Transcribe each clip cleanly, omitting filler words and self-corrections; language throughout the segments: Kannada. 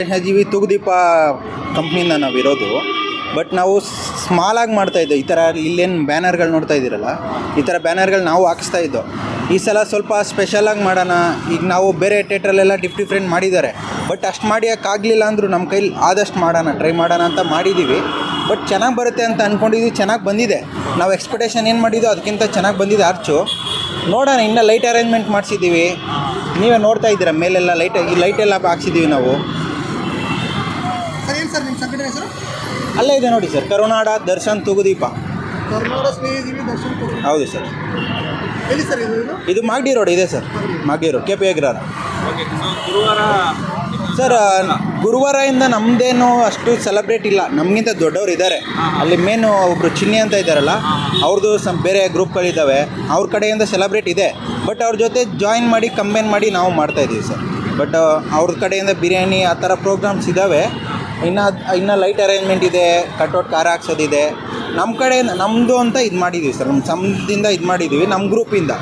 ಸಹಜೀವಿ ತೂಗುದೀಪ ಕಂಪ್ನಿಯಿಂದ ನಾವಿರೋದು. ಬಟ್ ನಾವು ಸ್ಮಾಲಾಗಿ ಮಾಡ್ತಾಯಿದ್ದೋ. ಈ ಥರ ಇಲ್ಲೇನು ಬ್ಯಾನರ್ಗಳು ನೋಡ್ತಾ ಇದ್ದೀರಲ್ಲ, ಈ ಥರ ಬ್ಯಾನರ್ಗಳು ನಾವು ಹಾಕಿಸ್ತಾ ಇದ್ದೋ. ಈ ಸಲ ಸ್ವಲ್ಪ ಸ್ಪೆಷಲಾಗಿ ಮಾಡೋಣ. ಈಗ ನಾವು ಬೇರೆ ಥಿಯೇಟ್ರಲ್ಲೆಲ್ಲ ಡಿಫ್ರೆಂಟ್ ಮಾಡಿದ್ದಾರೆ. ಬಟ್ ಅಷ್ಟು ಮಾಡೋಕ್ಕಾಗಲಿಲ್ಲ ಅಂದರೂ ನಮ್ಮ ಕೈಲಿ ಆದಷ್ಟು ಮಾಡೋಣ, ಟ್ರೈ ಮಾಡೋಣ ಅಂತ ಮಾಡಿದ್ದೀವಿ. ಬಟ್ ಚೆನ್ನಾಗಿ ಬರುತ್ತೆ ಅಂತ ಅಂದ್ಕೊಂಡಿದ್ದೀವಿ. ಚೆನ್ನಾಗಿ ಬಂದಿದೆ. ನಾವು ಎಕ್ಸ್ಪೆಕ್ಟೇಷನ್ ಏನು ಮಾಡಿದ್ದೋ ಅದಕ್ಕಿಂತ ಚೆನ್ನಾಗಿ ಬಂದಿದೆ ಆರ್ಚು. ನೋಡೋಣ. ಇನ್ನೂ ಲೈಟ್ ಅರೇಂಜ್ಮೆಂಟ್ ಮಾಡಿಸಿದ್ದೀವಿ. ನೀವೇ ನೋಡ್ತಾ ಇದ್ದೀರಾ ಮೇಲೆಲ್ಲ ಲೈಟೆಲ್ಲ ಹಾಕ್ಸಿದ್ದೀವಿ ನಾವು. ಸರ್ ಏನು ಸರ್ ನಿಮ್ಮ ಸಂಘಟನೆ ಹೆಸರು? ಅಲ್ಲೇ ಇದೆ ನೋಡಿ ಸರ್, ಕರುನಾಡ ದರ್ಶನ್ ತೂಗುದೀಪ. ಕರುನಾಡ ಸ್ನೇಹಿಜೀವಿ ದರ್ಶನ್ ತೂಗುದೀಪ. ಹೌದು ಸರ್. ಎಲ್ಲಿ ಸರ್ ಇದು? ಇದು ಮಾಗಡಿ ರೋಡ್ ಇದೆ sir. Magadi road KP Agrahara. ಗುರುವಾರ ಸರ್ ಗುರುವಾರದಿಂದ ನಮ್ಮದೇನು ಅಷ್ಟು ಸೆಲೆಬ್ರೇಟ್ ಇಲ್ಲ. ನಮಗಿಂತ ದೊಡ್ಡವ್ರು ಇದ್ದಾರೆ ಅಲ್ಲಿ. ಮೇನು ಒಬ್ಬರು ಚಿನ್ನಿ ಅಂತ ಇದ್ದಾರಲ್ಲ, ಅವ್ರದ್ದು ಬೇರೆ ಗ್ರೂಪ್ಗಳಿದ್ದಾವೆ. ಅವ್ರ ಕಡೆಯಿಂದ ಸೆಲೆಬ್ರೇಟ್ ಇದೆ. ಬಟ್ ಅವ್ರ ಜೊತೆ ಜಾಯಿನ್ ಮಾಡಿ ಕಂಬೈನ್ ಮಾಡಿ ನಾವು ಮಾಡ್ತಾಯಿದ್ದೀವಿ ಸರ್. ಬಟ್ ಅವ್ರ ಕಡೆಯಿಂದ ಬಿರಿಯಾನಿ ಆ ಥರ ಪ್ರೋಗ್ರಾಮ್ಸ್ ಇದ್ದಾವೆ. ಇನ್ನು ಲೈಟ್ ಅರೇಂಜ್ಮೆಂಟ್ ಇದೆ, ಕಟ್ಔಟ್ ಕಾರ ಹಾಕ್ಸೋದಿದೆ. ನಮ್ಮ ಕಡೆ ನಮ್ಮದು ಅಂತ ಇದು ಮಾಡಿದ್ದೀವಿ ಸರ್. ನಮ್ಮ ಸಂಘದಿಂದ ಇದು ಮಾಡಿದ್ದೀವಿ, ನಮ್ಮ ಗ್ರೂಪಿಂದ.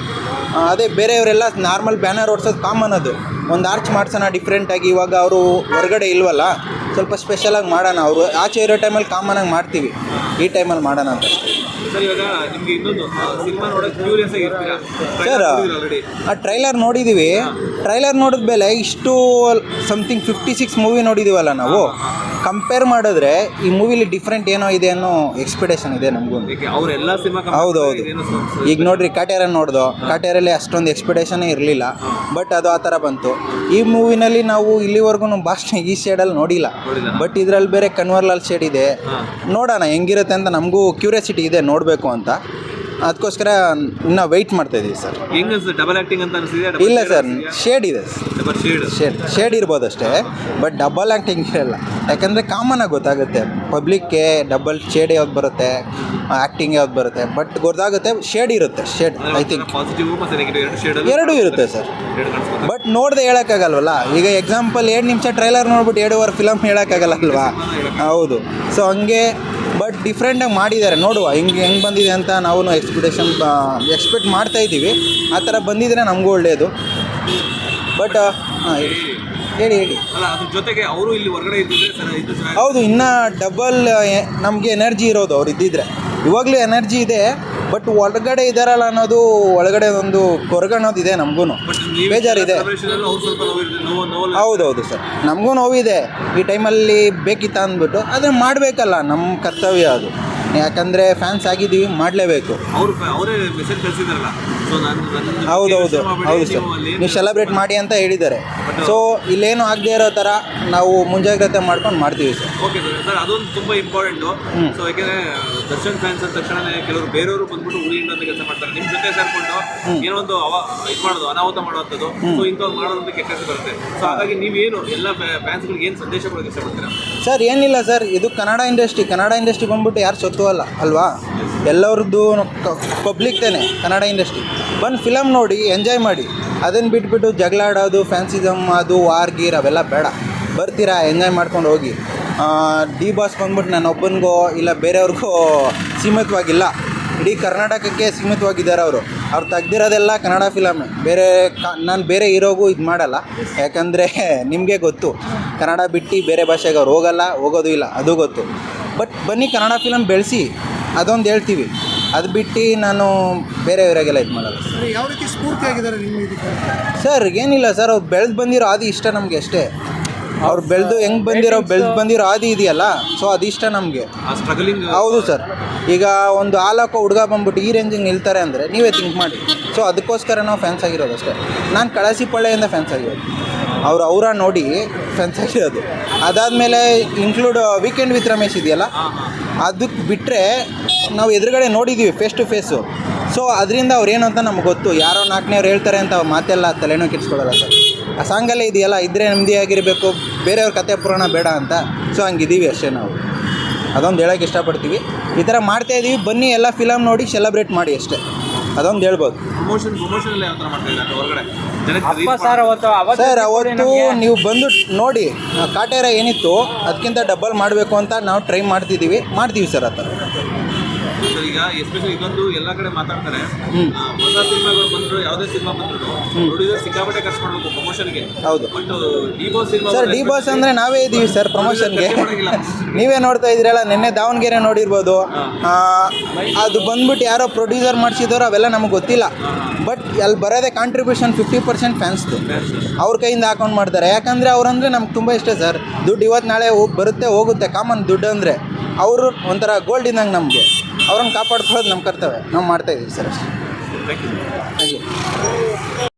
ಅದೇ ಬೇರೆಯವರೆಲ್ಲ ನಾರ್ಮಲ್ ಬ್ಯಾನರ್ ಓಡಿಸೋದು ಕಾಮನ್. ಅದು ಒಂದು ಆರ್ಚ್ ಮಾಡ್ಸೋಣ ಡಿಫ್ರೆಂಟಾಗಿ. ಇವಾಗ ಅವರು ಹೊರಗಡೆ ಇಲ್ವಲ್ಲ, ಸ್ವಲ್ಪ ಸ್ಪೆಷಲಾಗಿ ಮಾಡೋಣ. ಅವರು ಆಚೆ ಇರೋ ಟೈಮಲ್ಲಿ ಕಾಮನಾಗಿ ಮಾಡ್ತೀವಿ, ಈ ಟೈಮಲ್ಲಿ ಮಾಡೋಣ ಅಂತ. ಸರ್ ಇವಾಗ ನಿಮಗೆ ಇನ್ನೊಂದು ಸಿನಿಮಾ ನೋಡೋಕೆ ಕ್ಯೂರಿಯಸ್ ಆಗಿರ್ತೀರಾ ಸರ್? ಆಲ್ರೆಡಿ ಆ ಟ್ರೈಲರ್ ನೋಡಿದ್ದೀವಿ. ಟ್ರೈಲರ್ ನೋಡಿದ ಮೇಲೆ ಇಷ್ಟು ಸಮಥಿಂಗ್ 56 ಮೂವಿ ನೋಡಿದ್ದೀವಲ್ಲ ನಾವು. ಕಂಪೇರ್ ಮಾಡಿದ್ರೆ ಈ ಮೂವಿಲಿ ಡಿಫ್ರೆಂಟ್ ಏನೋ ಇದೆ ಅನ್ನೋ ಎಕ್ಸ್ಪೆಕ್ಟೇಷನ್ ಇದೆ ನಮಗೂ. ಅವರೆಲ್ಲ ಸಿನಿಮಾ ಹೌದು. ಈಗ ನೋಡ್ರಿ, ಕಾಟೇರ ನೋಡ್ದೋ. ಕಾಟೇರಲ್ಲಿ ಅಷ್ಟೊಂದು ಎಕ್ಸ್ಪೆಕ್ಟೇಷನೇ ಇರಲಿಲ್ಲ. ಬಟ್ ಅದು ಆ ಥರ ಬಂತು. ಈ ಮೂವಿನಲ್ಲಿ ನಾವು ಇಲ್ಲಿವರೆಗೂ ಭಾಷಣ ಈ ಶೇಡಲ್ಲಿ ನೋಡಿಲ್ಲ. ಬಟ್ ಇದರಲ್ಲಿ ಬೇರೆ ಕನ್ವರ್ಲಾಲ್ ಶೇಡ್ ಇದೆ. ನೋಡೋಣ ಹೆಂಗಿರುತ್ತೆ ಅಂತ ನಮಗೂ ಕ್ಯೂರಿಯಾಸಿಟಿ ಇದೆ ನೋಡಬೇಕು ಅಂತ. ಅದಕ್ಕೋಸ್ಕರ ಇನ್ನೂ ವೆಯ್ಟ್ ಮಾಡ್ತಾಯಿದ್ದೀವಿ ಸರ್. ಹೆಂಗೆ ಡಬಲ್ ಆ್ಯಕ್ಟಿಂಗ್ ಅಂತ ಅನಿಸಿದೆ? ಇಲ್ಲ ಸರ್, ಶೇಡ್ ಇದೆ. ಶೇಡ್ ಇರ್ಬೋದು ಅಷ್ಟೇ, ಬಟ್ ಡಬಲ್ ಆ್ಯಕ್ಟಿಂಗ್ ಇರಲ್ಲ. ಯಾಕಂದರೆ ಕಾಮನಾಗಿ ಗೊತ್ತಾಗುತ್ತೆ ಪಬ್ಲಿಕ್ಗೆ ಡಬಲ್ ಶೇಡ್ ಯಾವ್ದು ಬರುತ್ತೆ, ಆ್ಯಕ್ಟಿಂಗ್ ಯಾವ್ದು ಬರುತ್ತೆ. ಬಟ್ ಗೊತ್ತಾಗುತ್ತೆ, ಶೇಡ್ ಇರುತ್ತೆ. ಶೇಡ್ ಐ ಥಿಂಕ್ ಪಾಸಿಟಿವ್ ಮತ್ತು ನೆಗೆಟಿವ್ ಎರಡೂ ಇರುತ್ತೆ ಸರ್. ಬಟ್ ನೋಡದೆ ಹೇಳೋಕ್ಕಾಗಲ್ವಲ್ಲ. ಈಗ ಎಕ್ಸಾಂಪಲ್ 2 ನಿಮಿಷ ಟ್ರೈಲರ್ ನೋಡ್ಬಿಟ್ಟು 2 ಅವರ್ ಫಿಲಮ್ ಹೇಳೋಕ್ಕಾಗಲ್ಲ ಅಲ್ವಾ? ಹೌದು. ಸೊ ಹಂಗೆ ಬಟ್ ಡಿಫ್ರೆಂಟಾಗಿ ಮಾಡಿದ್ದಾರೆ. ನೋಡುವ ಹೆಂಗೆ ಬಂದಿದೆ ಅಂತ ನಾವು ಎಕ್ಸ್ಪೆಕ್ಟ್ ಮಾಡ್ತಾಯಿದ್ದೀವಿ. ಆ ಥರ ಬಂದಿದ್ರೆ ನಮಗೂ ಒಳ್ಳೆಯದು. ಬಟ್ ಹೇಳಿ ಅಲ್ಲ, ಅದ್ರ ಜೊತೆಗೆ ಅವರು ಇಲ್ಲಿ ಹೊರಗಡೆ ಇದ್ದಿದ್ರೆ ಹೌದು, ಇನ್ನೂ ಡಬಲ್ ನಮಗೆ ಎನರ್ಜಿ ಇರೋದು ಅವ್ರು ಇದ್ದಿದ್ರೆ. ಇವಾಗಲೂ ಎನರ್ಜಿ ಇದೆ, ಬಟ್ ಒಳಗಡೆ ಇದ್ದಾರಲ್ಲ ಅನ್ನೋದು, ಒಳಗಡೆ ಒಂದು ಕೊರಗಣೋದಿದೆ ನಮಗೂ. ಬೇಜಾರಿದೆ. ಹೌದೌದು ಸರ್, ನಮಗೂ ನೋವಿದೆ. ಈ ಟೈಮಲ್ಲಿ ಬೇಕಿತ್ತ ಅಂದ್ಬಿಟ್ಟು ಅದನ್ನು ಮಾಡಬೇಕಲ್ಲ, ನಮ್ಮ ಕರ್ತವ್ಯ ಅದು. ಯಾಕಂದರೆ ಫ್ಯಾನ್ಸ್ ಆಗಿದ್ದೀವಿ, ಮಾಡಲೇಬೇಕು. ಅವರೇ ಮೆಸೇಜ್ ಕಳಿಸಿದಾರಲ್ಲ. ಹೌದು ಸರ್, ನೀವು ಸೆಲೆಬ್ರೇಟ್ ಮಾಡಿ ಅಂತ ಹೇಳಿದ್ದಾರೆ. ಸೊ ಇಲ್ಲೇನು ಆಗದೆ ಇರೋ ಥರ ನಾವು ಮುಂಜಾಗ್ರತೆ ಮಾಡ್ಕೊಂಡು ಮಾಡ್ತೀವಿ ಸರ್. ಓಕೆ ಸರ್, ಅದೊಂದು ತುಂಬ ಇಂಪಾರ್ಟೆಂಟು. ಸೊ ಯಾಕೆಂದರೆ ದರ್ಶನ್ ಫ್ಯಾನ್ಸ್ ಅಂದ ತಕ್ಷಣ ಕೆಲವರು ಬೇರೆಯವರು ಬಂದ್ಬಿಟ್ಟು ಉಳಿಯಿಂದ ಅಂತ ಕೆಲಸ ಮಾಡ್ತಾರೆ. ನಿಮ್ಮ ಜೊತೆ ಸೇರಿಕೊಂಡು ಏನೋ ಒಂದು ಇದು ಮಾಡೋದು, ಅನಾಹುತ ಮಾಡುವಂಥದ್ದು, ಸೊ ಇಂಥವ್ರು ಮಾಡೋದಂತ ಕೆಟ್ಟ ಬರುತ್ತೆ. ಸೊ ಹಾಗಾಗಿ ನೀವೇನು ಎಲ್ಲ ಫ್ಯಾನ್ಸ್ಗಳಿಗೆ ಏನು ಸಂದೇಶ ಕೊಡೋಕ್ಕೆ ಇಷ್ಟಪಡ್ತೀರಾ? ಸರ್ ಏನಿಲ್ಲ ಸರ್, ಇದು ಕನ್ನಡ ಇಂಡಸ್ಟ್ರಿ ಬಂದ್ಬಿಟ್ಟು ಯಾರು ಸೊತ್ತು ಅಲ್ವಾ? ಎಲ್ಲರದ್ದು ಪಬ್ಲಿಕ್ ತಾನೆ ಕನ್ನಡ ಇಂಡಸ್ಟ್ರಿ. ಬಂದು ಫಿಲಮ್ ನೋಡಿ ಎಂಜಾಯ್ ಮಾಡಿ. ಅದನ್ನು ಬಿಟ್ಬಿಟ್ಟು ಜಗಳ ಆಡೋದು, ಫ್ಯಾನ್ಸಿಸಮ್, ಅದು ವಾರ್ ಗೀರ್ ಅವೆಲ್ಲ ಬೇಡ. ಬರ್ತೀರಾ, ಎಂಜಾಯ್ ಮಾಡ್ಕೊಂಡು ಹೋಗಿ. ಡಿ ಬಾಸ್ ಬಂದ್ಬಿಟ್ಟು ನಾನೊಬ್ಬನಿಗೋ ಇಲ್ಲ ಬೇರೆಯವ್ರಿಗೋ ಸೀಮಿತವಾಗಿಲ್ಲ, ಇಡೀ ಕರ್ನಾಟಕಕ್ಕೆ ಸೀಮಿತವಾಗಿದ್ದಾರೆ ಅವರು. ಅವ್ರು ತೆಗ್ದಿರೋದೆಲ್ಲ ಕನ್ನಡ ಫಿಲಮ್. ನಾನು ಬೇರೆ ಹೀರೋಗೂ ಇದು ಮಾಡಲ್ಲ. ಯಾಕಂದರೆ ನಿಮಗೆ ಗೊತ್ತು, ಕನ್ನಡ ಬಿಟ್ಟು ಬೇರೆ ಭಾಷೆಗೆ ಅವ್ರು ಹೋಗೋದು ಇಲ್ಲ, ಅದು ಗೊತ್ತು. ಬಟ್ ಬನ್ನಿ ಕನ್ನಡ ಫಿಲಮ್ ಬೆಳೆಸಿ, ಅದೊಂದು ಹೇಳ್ತೀವಿ. ಅದು ಬಿಟ್ಟು ನಾನು ಬೇರೆ ಇವರಾಗೆಲ್ಲ ಇದು ಮಾಡಲ್ಲ ಸರ್. ಯಾವ ರೀತಿ ಸ್ಫೂರ್ತಿ ಆಗಿದ್ದಾರೆ ನಿಮ್ಮ ಇದಕ್ಕೆ? ಸರ್ ಏನಿಲ್ಲ ಸರ್, ಅವ್ರು ಬೆಳೆದು ಬಂದಿರೋ ಆದಿ ಇಷ್ಟ ನಮಗೆ ಅಷ್ಟೇ. ಅವ್ರು ಹೆಂಗೆ ಬಂದಿರೋ ಆದಿ ಇದೆಯಲ್ಲ, ಸೊ ಅದು ಇಷ್ಟ ನಮಗೆ. ಹೌದು ಸರ್. ಈಗ ಒಂದು ಹಾಲಕ್ಕೋ ಹುಡುಗ ಬಂದ್ಬಿಟ್ಟು ಈ ರೇಂಜಿಗೆ ನಿಲ್ತಾರೆ ಅಂದರೆ ನೀವೇ ಥಿಂಕ್ ಮಾಡಿ. ಸೊ ಅದಕ್ಕೋಸ್ಕರ ನಾವು ಫ್ಯಾನ್ಸ್ ಆಗಿರೋದು ಅಷ್ಟೇ. ನಾನು ಕಳಸಿಪಳ್ಳೆಯಿಂದ ಫ್ಯಾನ್ಸ್ ಆಗಿರೋದು, ಅವರ ನೋಡಿ ಫ್ಯಾನ್ಸ್ ಆಗಿರೋದು. ಅದಾದಮೇಲೆ ಇನ್ಕ್ಲೂಡ್ ವೀಕೆಂಡ್ ವಿತ್ ರಮೇಶ್ ಇದೆಯಲ್ಲ, ಅದಕ್ಕೆ ಬಿಟ್ಟರೆ ನಾವು ಎದುರುಗಡೆ ನೋಡಿದ್ದೀವಿ ಫೇಸ್ ಟು ಫೇಸು. ಸೊ ಅದರಿಂದ ಅವ್ರೇನು ಅಂತ ನಮ್ಗೆ ಗೊತ್ತು. ಯಾರೋ 4ನೇವ್ರು ಹೇಳ್ತಾರೆ ಅಂತ ಮಾತೆಲ್ಲ ತಲೆನೋ ಕೆಡಿಸ್ಕೊಳ್ಳಲ್ಲ ಸರ್. ಆ ಸಾಂಗಲ್ಲೇ ಇದೆಯಲ್ಲ, ಇದ್ದರೆ ನೆಮ್ಮದಿಯಾಗಿರಬೇಕು, ಬೇರೆಯವ್ರ ಕತೆ ಪುರಾಣ ಬೇಡ ಅಂತ. ಸೊ ಹಂಗಿದ್ದೀವಿ ಅಷ್ಟೇ ನಾವು. ಅದೊಂದು ಹೇಳೋಕ್ಕೆ ಇಷ್ಟಪಡ್ತೀವಿ. ಈ ಥರ ಮಾಡ್ತಾಯಿದ್ದೀವಿ. ಬನ್ನಿ ಎಲ್ಲ ಫಿಲಮ್ ನೋಡಿ ಸೆಲೆಬ್ರೇಟ್ ಮಾಡಿ ಅಷ್ಟೇ, ಅದೊಂದು ಹೇಳ್ಬೋದು. ಸರ್ ಅವತ್ತು ನೀವು ಬಂದು ನೋಡಿ, ಕಾಟೇರ ಏನಿತ್ತು ಅದಕ್ಕಿಂತ ಡಬಲ್ ಮಾಡಬೇಕು ಅಂತ ನಾವು ಟ್ರೈ ಮಾಡ್ತೀವಿ ಸರ್. ಆ ಥರ ಸರ್ ಈಗ ಎಸ್ಪೆಷಲಿ ಇದೊಂದು ಎಲ್ಲ ಕಡೆ ಮಾತಾಡ್ತಾರೆ ಹೊಸ ಸಿನಿಮಾಗಳು ಬಂದ್ರು ಯಾವುದೇ ಸಿನಿಮಾ ಬಂದ್ರು ಪ್ರೊಡ್ಯೂಸರ್ ಸಿಕ್ಕಾಪಟ್ಟೆ ಖರ್ಚು ಮಾಡಬೇಕು ಪ್ರಮೋಷನ್ಗೆ. ಹೌದು but D boss cinema sir, D boss ಅಂದರೆ ನಾವೇ ಇದ್ದೀವಿ ಸರ್ ಪ್ರಮೋಷನ್ಗೆ. ಮಾಡೋಂಗಿಲ್ಲ. ನೀವೇ ನೋಡ್ತಾ ಇದ್ದೀರಲ್ಲ, ನಿನ್ನೆ ದಾವಣಗೆರೆ ನೋಡಿರ್ಬೋದು. ಅದು ಬಂದ್ಬಿಟ್ಟು ಯಾರೋ ಪ್ರೊಡ್ಯೂಸರ್ ಮಾಡಿಸಿದವರು ಅವೆಲ್ಲ ನಮಗೆ ಗೊತ್ತಿಲ್ಲ. ಬಟ್ ಅಲ್ಲಿ ಬರೋದೇ ಕಾಂಟ್ರಿಬ್ಯೂಷನ್ 50% ಫ್ಯಾನ್ಸ್ದು ಅವ್ರ ಕೈಯಿಂದ ಹಾಕೊಂಡು ಮಾಡ್ತಾರೆ. ಯಾಕಂದರೆ ಅವ್ರಂದರೆ ನಮ್ಗೆ ತುಂಬ ಇಷ್ಟ ಸರ್. ದುಡ್ಡು ಇವತ್ತು ನಾಳೆ ಬರುತ್ತೆ ಹೋಗುತ್ತೆ, ಕಾಮನ್ ದುಡ್ಡು ಅಂದರೆ. ಅವರು ಒಂಥರ ಗೋಲ್ಡ್ ಇದ್ದಂಗೆ ನಮಗೆ. ಅವ್ರನ್ನ ಕಾಪಾಡ್ಕೊಳ್ಳೋದು ನಮ್ಮ ಕರ್ತವ್ಯ. ನಾವು ಮಾಡ್ತಾಯಿದ್ದೀವಿ ಸರ್ ಅಷ್ಟೇ. Thank you. ಹಾಗೆ